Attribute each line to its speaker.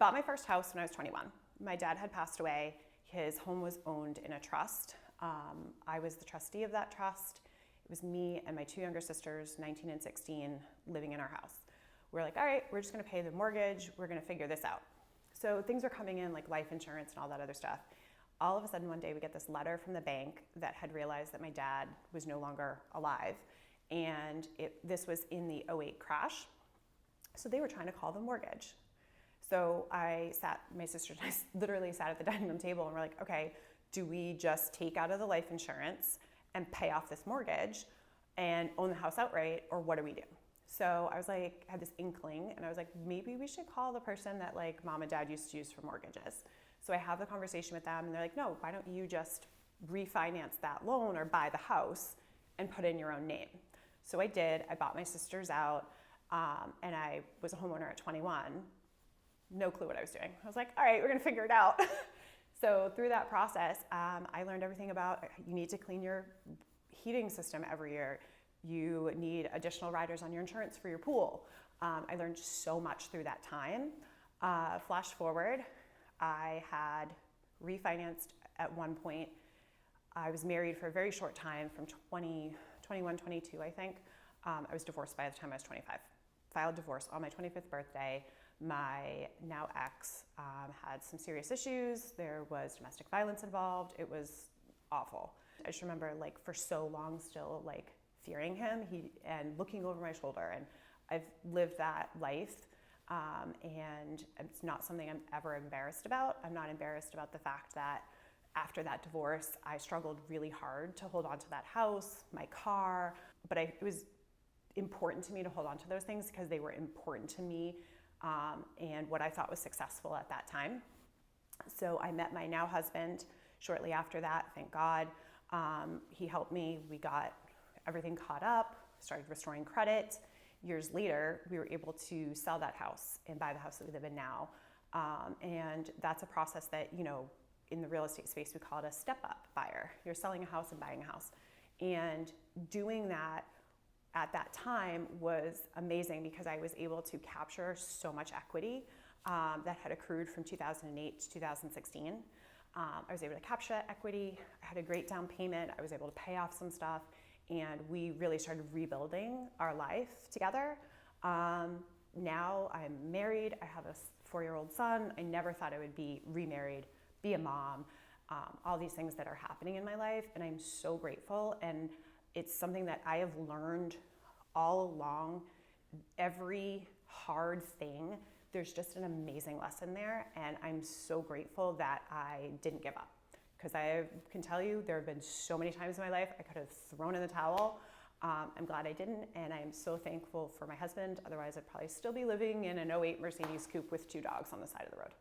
Speaker 1: bought my first house when I was 21. My dad had passed away. His home was owned in a trust. I was the trustee of that trust. It was me and my two younger sisters, 19 and 16, living in our house. We're like, all right, we're just gonna pay the mortgage. We're gonna figure this out. So things are coming in, like life insurance and all that other stuff. All of a sudden one day we get this letter from the bank that had realized that my dad was no longer alive. And this was in the '08 crash. So they were trying to call the mortgage. So my sister and I literally sat at the dining room table and we're like, okay, do we just take out of the life insurance and pay off this mortgage and own the house outright, or what do we do? So I was like, had this inkling, and I was like, maybe we should call the person that like mom and dad used to use for mortgages. So I have the conversation with them and they're like, no, why don't you just refinance that loan or buy the house and put in your own name? So I did. I bought my sisters out, and I was a homeowner at 21. No clue what I was doing. I was like, all right, we're gonna figure it out. So through that process, I learned everything about you need to clean your heating system every year. You need additional riders on your insurance for your pool. I learned so much through that time. Flash forward, I had refinanced at one point. I was married for a very short time, from 21, 22, I think. I was divorced by the time I was 25. Filed divorce on my 25th birthday. My now ex had some serious issues. There was domestic violence involved. It was awful. I just remember like for so long still like fearing him and looking over my shoulder. And I've lived that life, and it's not something I'm ever embarrassed about. I'm not embarrassed about the fact that after that divorce, I struggled really hard to hold on to that house, my car, but it was important to me to hold on to those things because they were important to me, and what I thought was successful at that time. So I met my now husband shortly after that, thank God. He helped me. We got everything caught up, started restoring credit. Years later, we were able to sell that house and buy the house that we live in now. And that's a process that, you know, in the real estate space, we call it a step-up buyer. You're selling a house and buying a house. And doing that at that time was amazing because I was able to capture so much equity that had accrued from 2008 to 2016. I was able to capture that equity. I had a great down payment. I was able to pay off some stuff, and we really started rebuilding our life together. Now I'm married. I have a 4-year-old son. I never thought I would be remarried, be a mom, all these things that are happening in my life, and I'm so grateful. And it's something that I have learned all along. Every hard thing, there's just an amazing lesson there, and I'm so grateful that I didn't give up. Because I can tell you, there have been so many times in my life I could have thrown in the towel. I'm glad I didn't, and I'm so thankful for my husband. Otherwise, I'd probably still be living in an '08 Mercedes coupe with 2 dogs on the side of the road.